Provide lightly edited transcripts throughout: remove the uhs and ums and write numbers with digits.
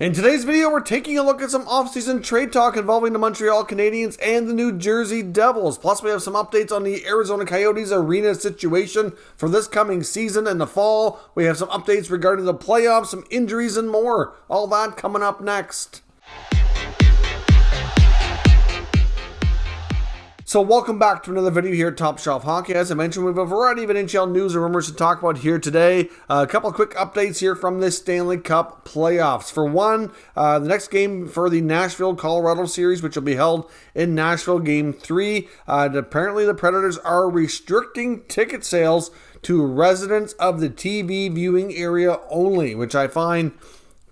In today's video, we're taking a look at some offseason trade talk involving the Montreal Canadiens and the New Jersey Devils. Plus, we have some updates on the Arizona Coyotes arena situation for this coming season in the fall. We have some updates regarding the playoffs, some injuries, and more. All that coming up next. So welcome back to another video here at Top Shelf Hockey. As I mentioned, we have a variety of NHL news and rumors to talk about here today. A couple of quick updates here from the Stanley Cup playoffs. For one, the next game for the Nashville-Colorado series, which will be held in Nashville Game 3. Apparently, the Predators are restricting ticket sales to residents of the TV viewing area only, which I find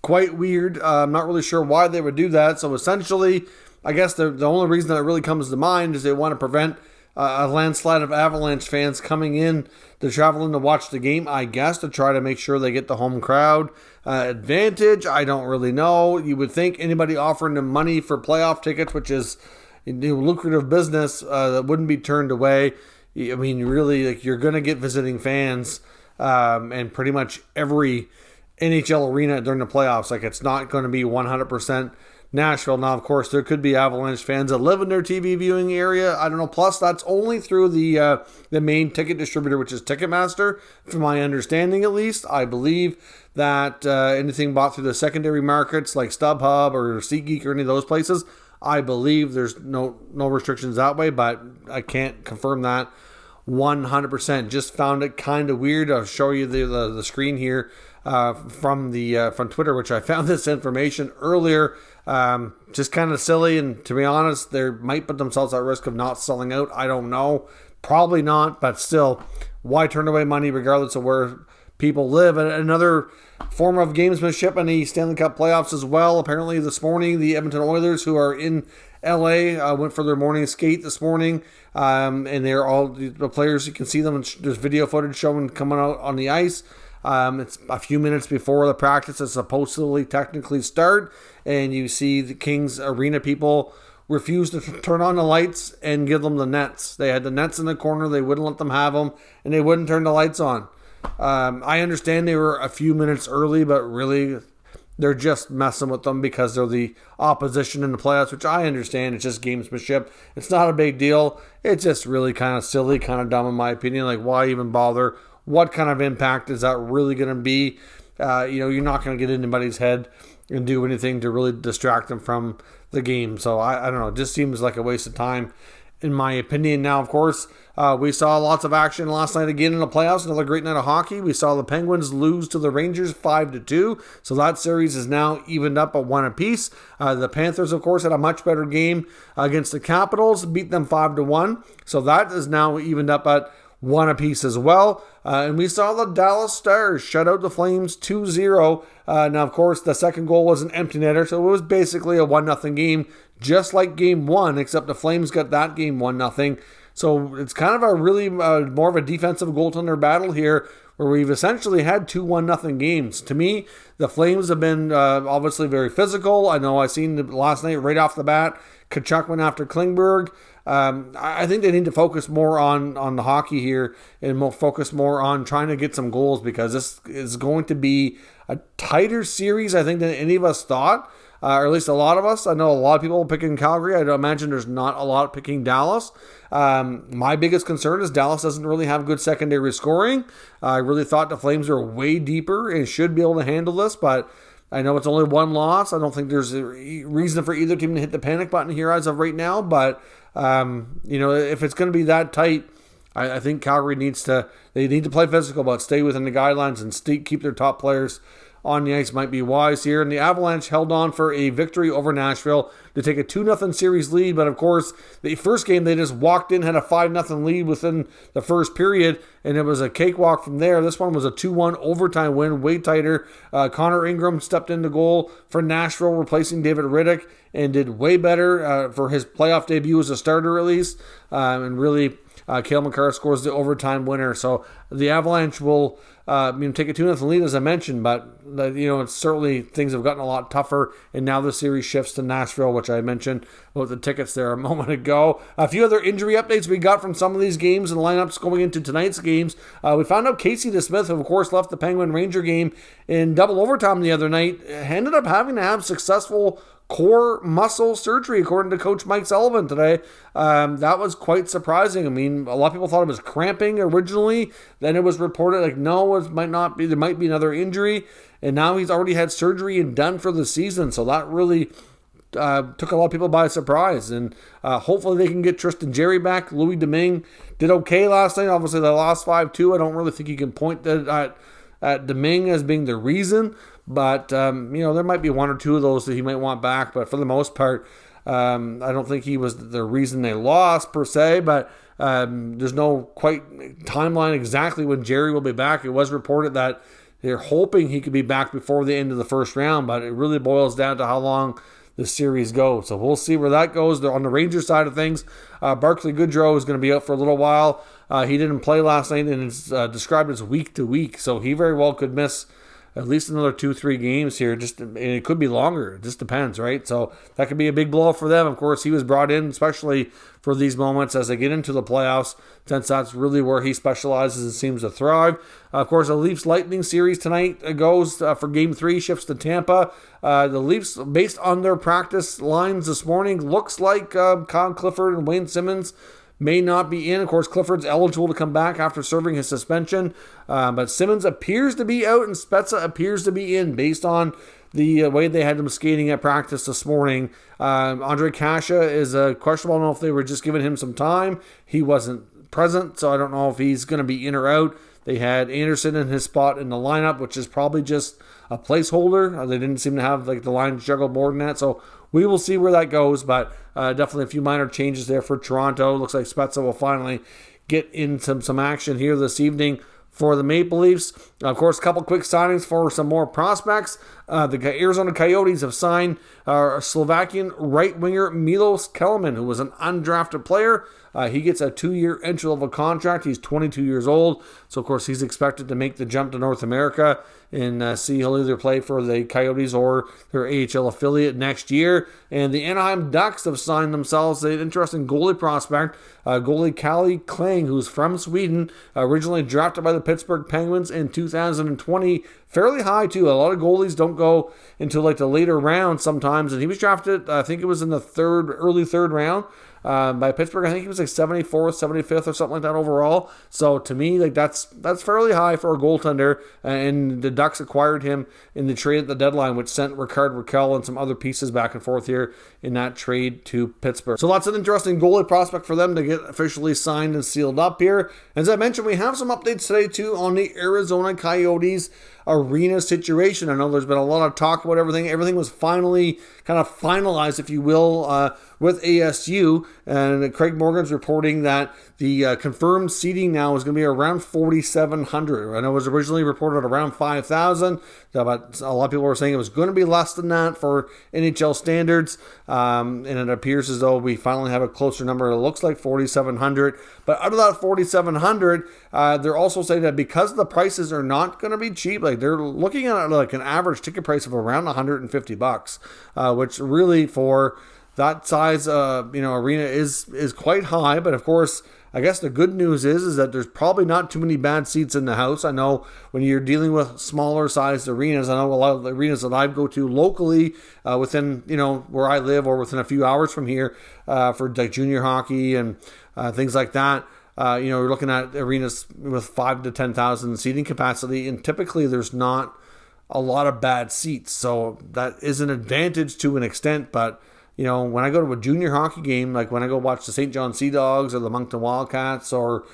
quite weird. I'm not really sure why they would do that. So essentially, I guess the only reason that really comes to mind is they want to prevent a landslide of Avalanche fans coming in to travel in to watch the game, I guess, to try to make sure they get the home crowd advantage. I don't really know. You would think anybody offering them money for playoff tickets, which is lucrative business, that wouldn't be turned away. I mean, really, you're going to get visiting fans and pretty much every NHL arena during the playoffs. It's not going to be 100% Nashville. Now, of course, there could be Avalanche fans that live in their TV viewing area. I don't know. Plus, that's only through the main ticket distributor, which is Ticketmaster, from my understanding at least. I believe that anything bought through the secondary markets like StubHub or SeatGeek or any of those places, I believe there's no restrictions that way, but I can't confirm that 100%. Just found it kind of weird. I'll show you the screen here from Twitter, which I found this information earlier. Just kind of silly, and to be honest, they might put themselves at risk of not selling out. I don't know. Probably not, but still, why turn away money regardless of where people live? And another form of gamesmanship in the Stanley Cup playoffs as well. Apparently this morning, the Edmonton Oilers, who are in LA, went for their morning skate this morning, and they're all the players. You can see them. There's video footage showing coming out on the ice. It's a few minutes before the practice is supposedly technically start, and you see the Kings arena people refuse to turn on the lights and give them the nets. They had the nets in the corner. They wouldn't let them have them, and they wouldn't turn the lights on. I understand they were a few minutes early, but really, they're just messing with them because they're the opposition in the playoffs, which I understand. It's just gamesmanship. It's not a big deal. It's just really kind of silly, kind of dumb in my opinion. Why even bother? What kind of impact is that really going to be? You're not going to get in anybody's head and do anything to really distract them from the game. So I don't know. It just seems like a waste of time, in my opinion. Now, of course, we saw lots of action last night again in the playoffs. Another great night of hockey. We saw the Penguins lose to the Rangers 5-2. So that series is now evened up at 1 apiece. The Panthers, of course, had a much better game against the Capitals, beat them 5-1. So that is now evened up at 1 apiece as well. And we saw the Dallas Stars shut out the Flames 2-0. Now, of course, the second goal was an empty netter, so it was basically a 1-0 game, just like Game 1, except the Flames got that game 1-0. So it's kind of a really more of a defensive goaltender battle here, where we've essentially had 2 1-0 games. To me, the Flames have been obviously very physical. I know I seen last night right off the bat, Tkachuk went after Klingberg. I think they need to focus more on the hockey here and focus more on trying to get some goals, because this is going to be a tighter series, I think, than any of us thought, or at least a lot of us. I know a lot of people picking Calgary. I imagine there's not a lot picking Dallas. My biggest concern is Dallas doesn't really have good secondary scoring. I really thought the Flames are way deeper and should be able to handle this, but I know it's only one loss. I don't think there's a reason for either team to hit the panic button here as of right now, but if it's going to be that tight, I think Calgary needs to play physical, but stay within the guidelines and keep their top players on the ice might be wise here. And the Avalanche held on for a victory over Nashville to take a 2-0 series lead. But of course, the first game they just walked in, had a 5-0 lead within the first period, and it was a cakewalk from there. This one was a 2-1 overtime win, way tighter. Connor Ingram stepped into goal for Nashville, replacing David Rittich, and did way better for his playoff debut as a starter at least. And really Cale Makar scores the overtime winner. So the Avalanche will take a 2-0 lead, as I mentioned, but it's certainly things have gotten a lot tougher, and now the series shifts to Nashville, which I mentioned about the tickets there a moment ago. A few other injury updates we got from some of these games and lineups going into tonight's games. We found out Casey DeSmith, who of course left the Penguin Ranger game in double overtime the other night, ended up having to have successful core muscle surgery, according to Coach Mike Sullivan today. That was quite surprising. I mean, a lot of people thought it was cramping originally. Then it was reported like, no, it might not be. There might be another injury. And now he's already had surgery and done for the season. So that really took a lot of people by surprise. And hopefully they can get Tristan Jarry back. Louis Domingue did okay last night. Obviously, they lost 5-2. I don't really think you can point at Domingue as being the reason. But, there might be one or two of those that he might want back. But for the most part, I don't think he was the reason they lost per se. But there's no quite timeline exactly when Jerry will be back. It was reported that they're hoping he could be back before the end of the first round. But it really boils down to how long the series goes. So we'll see where that goes. On the Rangers side of things, Barclay Goodrow is going to be out for a little while. He didn't play last night, and it's described as week to week. So he very well could miss at least another 2-3 games here. And it could be longer. It just depends, right? So that could be a big blow for them. Of course, he was brought in especially for these moments as they get into the playoffs, since that's really where he specializes and seems to thrive. Of course, the Leafs Lightning series tonight goes for Game 3, shifts to Tampa. The Leafs, based on their practice lines this morning, looks like Kyle Clifford and Wayne Simmons may not be in. Of course, Clifford's eligible to come back after serving his suspension, but Simmons appears to be out and Spezza appears to be in based on the way they had him skating at practice this morning. Andre Kasha is questionable. I don't know if they were just giving him some time. He wasn't present, so I don't know if he's going to be in or out. They had Anderson in his spot in the lineup, which is probably just a placeholder. They didn't seem to have the line juggled more than that, so we will see where that goes, but definitely a few minor changes there for Toronto. Looks like Spezza will finally get into some action here this evening for the Maple Leafs. Of course, a couple quick signings for some more prospects. The Arizona Coyotes have signed Slovakian right winger Milos Kelemen, who was an undrafted player. He gets a 2-year entry-level contract. He's 22 years old, so of course he's expected to make the jump to North America and see he'll either play for the Coyotes or their AHL affiliate next year. And the Anaheim Ducks have signed themselves an interesting goalie prospect, goalie Kalle Klang, who's from Sweden, originally drafted by the Pittsburgh Penguins in 2020. Fairly high, too. A lot of goalies don't go into the later rounds sometimes, and he was drafted, I think it was in the early third round. By Pittsburgh. I think he was 74th, 75th or something like that overall. So to me, that's fairly high for a goaltender. And the Ducks acquired him in the trade at the deadline, which sent Rickard Rakell and some other pieces back and forth here in that trade to Pittsburgh. So that's an interesting goalie prospect for them to get officially signed and sealed up here. As I mentioned, we have some updates today too on the Arizona Coyotes arena situation. I know there's been a lot of talk about everything. Everything was finally kind of finalized, if you will, with ASU. And Craig Morgan's reporting that the confirmed seating now is going to be around 4,700. I know it was originally reported around 5,000, but a lot of people were saying it was going to be less than that for NHL standards. And it appears as though we finally have a closer number. It looks like 4,700. But out of that 4,700, they're also saying that because the prices are not going to be cheap, they're looking at an average ticket price of around $150, which really for that size arena is quite high. But of course, I guess the good news is that there's probably not too many bad seats in the house. I know when you're dealing with smaller sized arenas, I know a lot of the arenas that I go to locally within where I live or within a few hours from here for junior hockey and things like that. You're looking at arenas with 5,000 to 10,000 seating capacity, and typically there's not a lot of bad seats. So that is an advantage to an extent, but when I go to a junior hockey game, like when I go watch the St. John Sea Dogs or the Moncton Wildcats or,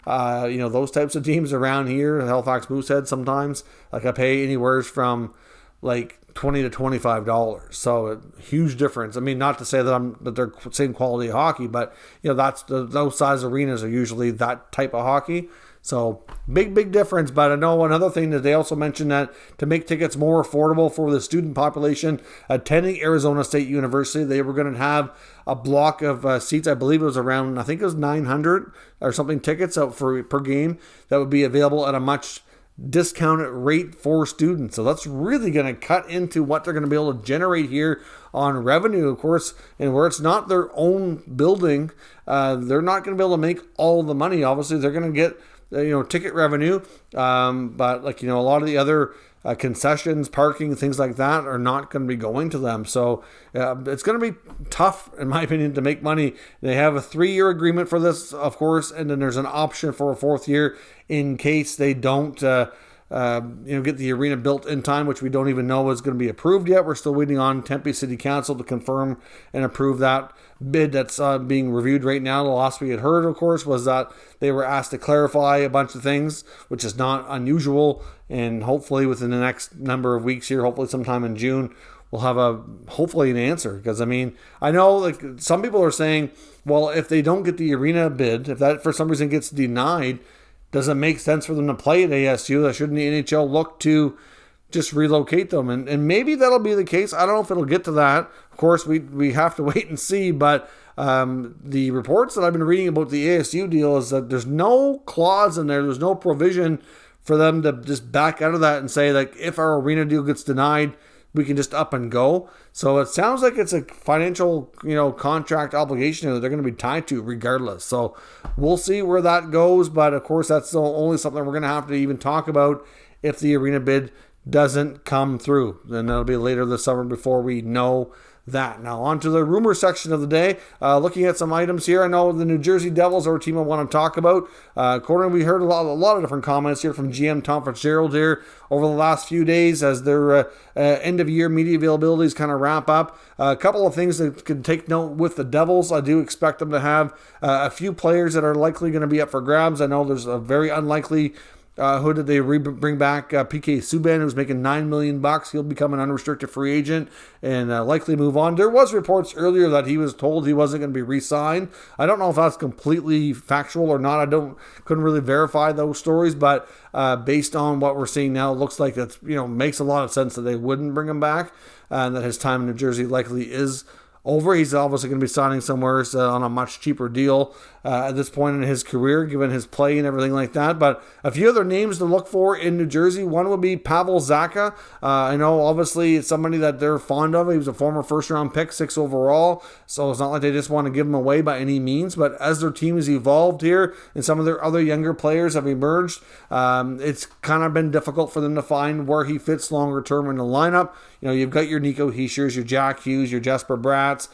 those types of teams around here, Halifax Moosehead sometimes, I pay anywhere from $20 to $25. So a huge difference. I mean, not to say that they're same quality of hockey, but, those size arenas are usually that type of hockey. So big difference. But I know another thing that they also mentioned, that to make tickets more affordable for the student population attending Arizona State University, they were going to have a block of seats. I believe it was around, I think it was 900 or something tickets out per game that would be available at a much discounted rate for students. So that's really going to cut into what they're going to be able to generate here on revenue, of course. And where it's not their own building, they're not going to be able to make all the money. Obviously, they're going to get ticket revenue, but like a lot of the other concessions, parking, things like that are not going to be going to them. So it's going to be tough, in my opinion, to make money. They have a 3-year agreement for this, of course, and then there's an option for a 4th year in case they don't get the arena built in time, which we don't even know is going to be approved yet. We're still waiting on Tempe City Council to confirm and approve that bid that's being reviewed right now. The last we had heard, of course, was that they were asked to clarify a bunch of things, which is not unusual. And hopefully within the next number of weeks here, hopefully sometime in June, we'll have hopefully an answer. Because I know some people are saying, well, if they don't get the arena bid, if that for some reason gets denied, does it make sense for them to play at ASU? Shouldn't the NHL look to just relocate them? And maybe that'll be the case. I don't know if it'll get to that. Of course, we have to wait and see. But the reports that I've been reading about the ASU deal is that there's no clause in there. There's no provision for them to just back out of that and say, if our arena deal gets denied, we can just up and go. So it sounds like it's a financial, contract obligation that they're going to be tied to regardless. So we'll see where that goes. But of course, that's only something we're going to have to even talk about if the arena bid doesn't come through. Then that'll be later this summer before we know that. Now on to the rumor section of the day. Looking at some items here. I know the New Jersey Devils are a team I want to talk about. According, we heard a lot of different comments here from GM Tom Fitzgerald here over the last few days as their end of year media availabilities kind of wrap up. A couple of things that could take note with the Devils. I do expect them to have a few players that are likely going to be up for grabs. I know there's a very unlikely who did they bring back? PK Subban, who's making $9 million. He'll become an unrestricted free agent and likely move on. There was reports earlier that he was told he wasn't going to be re-signed. I don't know if that's completely factual or not. Couldn't really verify those stories, but based on what we're seeing now, it looks like it's makes a lot of sense that they wouldn't bring him back, and that his time in New Jersey likely is over. He's obviously going to be signing somewhere on a much cheaper deal at this point in his career, given his play and everything like that. But a few other names to look for in New Jersey. One would be Pavel Zacha. I know obviously it's somebody that they're fond of. He was a former first-round pick, 6 overall, so it's not like they just want to give him away by any means. But as their team has evolved here and some of their other younger players have emerged, it's kind of been difficult for them to find where he fits longer term in the lineup. You've got your Nico Heishers, your Jack Hughes, your Jesper Bratz.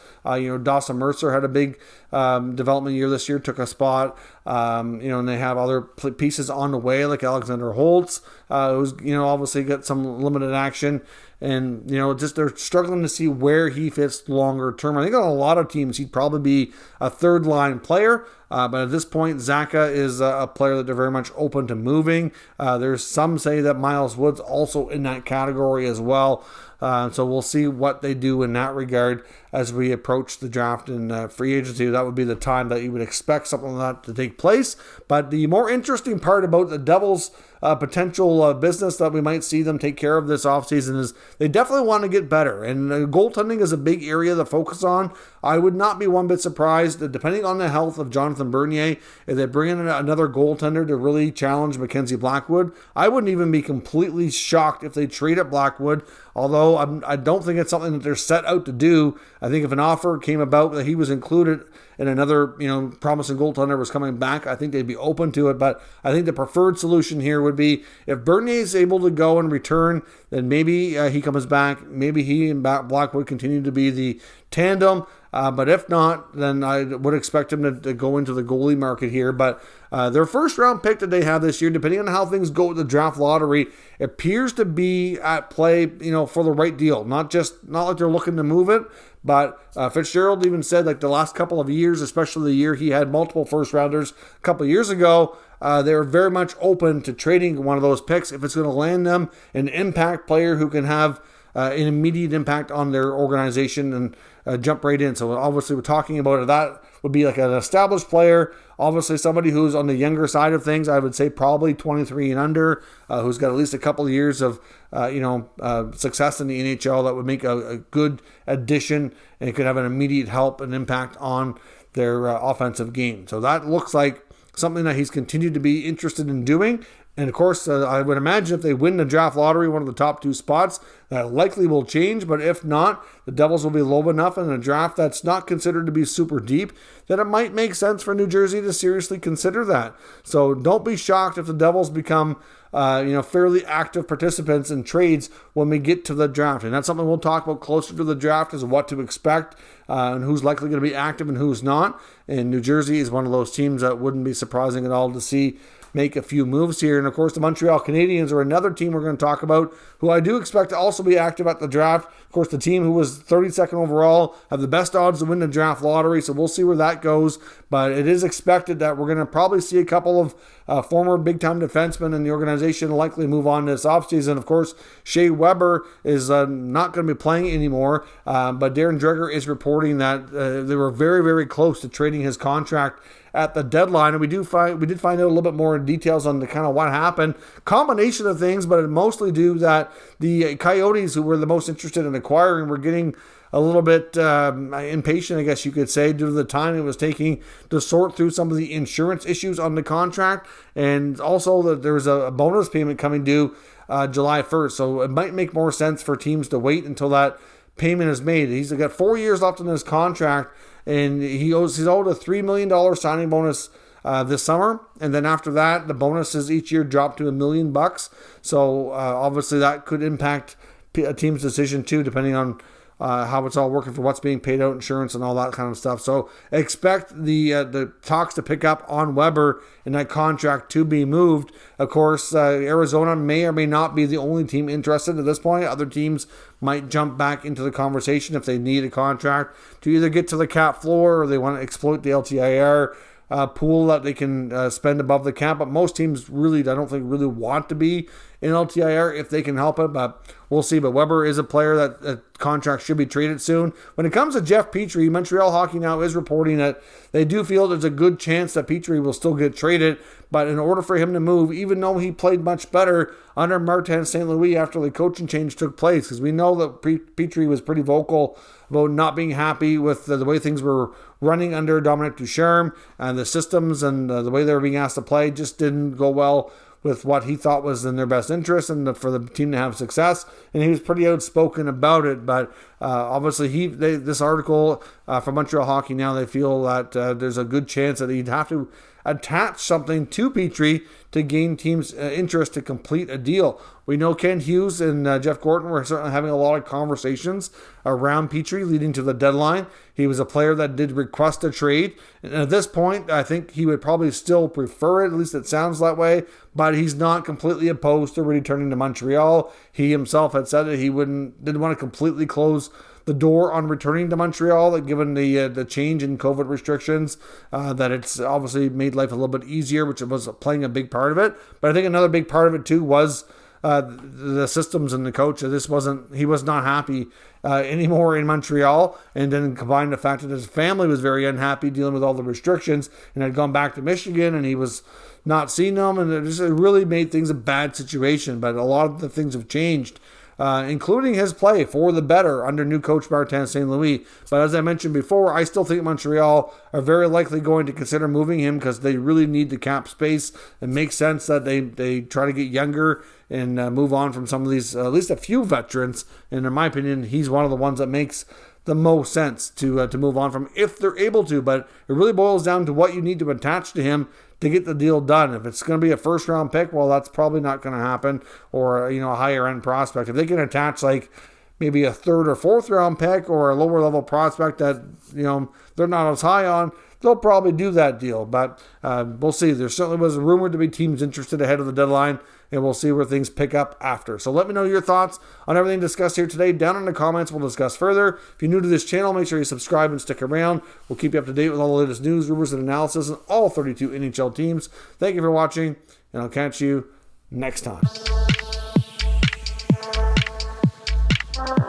Dawson Mercer had a big development year this year, took a spot. And they have other pieces on the way, like Alexander Holtz, who's, obviously got some limited action. And, just they're struggling to see where he fits longer term. I think on a lot of teams, he'd probably be a third line player. But at this point, Zacha is a player that they're very much open to moving. There's some say that Miles Wood's also in that category as well. So we'll see what they do in that regard as we approach the draft and free agency. That would be the time that you would expect something like that to take place. But the more interesting part about the Devils' potential business that we might see them take care of this offseason is they definitely want to get better. And goaltending is a big area to focus on. I would not be one bit surprised that depending on the health of Jonathan Bernier, if they bring in another goaltender to really challenge Mackenzie Blackwood, I wouldn't even be completely shocked if they trade at Blackwood. Although I don't think it's something that they're set out to do. I think if an offer came about that he was included and another, promising goaltender was coming back, I think they'd be open to it. But I think the preferred solution here would be if Bernier is able to go and return, then maybe he comes back. Maybe he and Blackwood continue to be the tandem. But if not, then I would expect him to go into the goalie market here. But their first round pick that they have this year, depending on how things go with the draft lottery, appears to be at play, for the right deal. Not like they're looking to move it. But Fitzgerald even said the last couple of years, especially the year he had multiple first rounders a couple of years ago, they were very much open to trading one of those picks if it's going to land them an impact player who can have an immediate impact on their organization and jump right in. So obviously we're talking about it. That would be like an established player, obviously somebody who's on the younger side of things. I would say probably 23 and under, who's got at least a couple of years of success in the NHL that would make a good addition and could have an immediate help and impact on their offensive game. So that looks like something that he's continued to be interested in doing. And of course, I would imagine if they win the draft lottery, one of the top 2 spots, that likely will change. But if not, the Devils will be low enough in a draft that's not considered to be super deep that it might make sense for New Jersey to seriously consider that. So don't be shocked if the Devils become fairly active participants in trades when we get to the draft. And that's something we'll talk about closer to the draft, is what to expect and who's likely going to be active and who's not. And New Jersey is one of those teams that wouldn't be surprising at all to see make a few moves here. And of course, the Montreal Canadiens are another team we're going to talk about, who I do expect to also be active at the draft. Of course, the team who was 32nd overall have the best odds to win the draft lottery, so we'll see where that goes. But it is expected that we're going to probably see a couple of former big-time defensemen in the organization likely move on this offseason. Of course, Shea Weber is not going to be playing anymore, but Darren Dreger is reporting that they were very, very close to trading his contract at the deadline, and we did find out a little bit more details on the kind of what happened. Combination of things, but it mostly due that the Coyotes, who were the most interested in acquiring, were getting a little bit impatient, I guess you could say, due to the time it was taking to sort through some of the insurance issues on the contract, and also that there was a bonus payment coming due July 1st. So it might make more sense for teams to wait until that payment is made. He's got 4 years left in his contract, and he's owed a $3 million signing bonus this summer, and then after that, the bonuses each year drop to $1 million. So obviously that could impact a team's decision too, depending on how it's all working for what's being paid out, insurance and all that kind of stuff. So expect the talks to pick up on Weber and that contract to be moved. Of course, Arizona may or may not be the only team interested at this point. Other teams might jump back into the conversation if they need a contract to either get to the cap floor or they want to exploit the LTIR pool that they can spend above the cap. But most teams really, I don't think, really want to be in LTIR if they can help it, but we'll see. But Weber is a player that contract should be traded soon. When it comes to Jeff Petry, Montreal Hockey Now is reporting that they do feel there's a good chance that Petry will still get traded, but in order for him to move, even though he played much better under Martin St. Louis after the coaching change took place, because we know that Petry was pretty vocal about not being happy with the way things were running under Dominic Ducharme, and the systems and the way they were being asked to play just didn't go well with what he thought was in their best interest and for the team to have success. And he was pretty outspoken about it. But obviously, this article from Montreal Hockey Now, they feel that there's a good chance that he'd have to attach something to Petry to gain teams' interest to complete a deal. We know Ken Hughes and Jeff Gorton were certainly having a lot of conversations around Petry leading to the deadline. He was a player that did request a trade. And at this point, I think he would probably still prefer it, at least it sounds that way, but he's not completely opposed to returning to Montreal. He himself had said that he didn't want to completely close the door on returning to Montreal, that given the change in COVID restrictions, that it's obviously made life a little bit easier, which was playing a big part of it. But I think another big part of it too was the systems and the coach. He was not happy anymore in Montreal, and then combined the fact that his family was very unhappy dealing with all the restrictions and had gone back to Michigan, and he was not seeing them, and it really made things a bad situation. But a lot of the things have changed, including his play for the better under new coach Martin St. Louis. But as I mentioned before, I still think Montreal are very likely going to consider moving him because they really need the cap space. It makes sense that they try to get younger and move on from some of these, at least a few veterans. And in my opinion, he's one of the ones that makes the most sense to move on from if they're able to. But it really boils down to what you need to attach to him to get the deal done. If it's going to be a first round pick, well, that's probably not going to happen, or a higher end prospect. If they can attach like maybe a third or fourth round pick or a lower level prospect that they're not as high on, they'll probably do that deal. But we'll see. There certainly was rumored to be teams interested ahead of the deadline, and we'll see where things pick up after. So let me know your thoughts on everything discussed here today down in the comments. We'll discuss further. If you're new to this channel, make sure you subscribe and stick around. We'll keep you up to date with all the latest news, rumors, and analysis on all 32 NHL teams. Thank you for watching, and I'll catch you next time. Bye.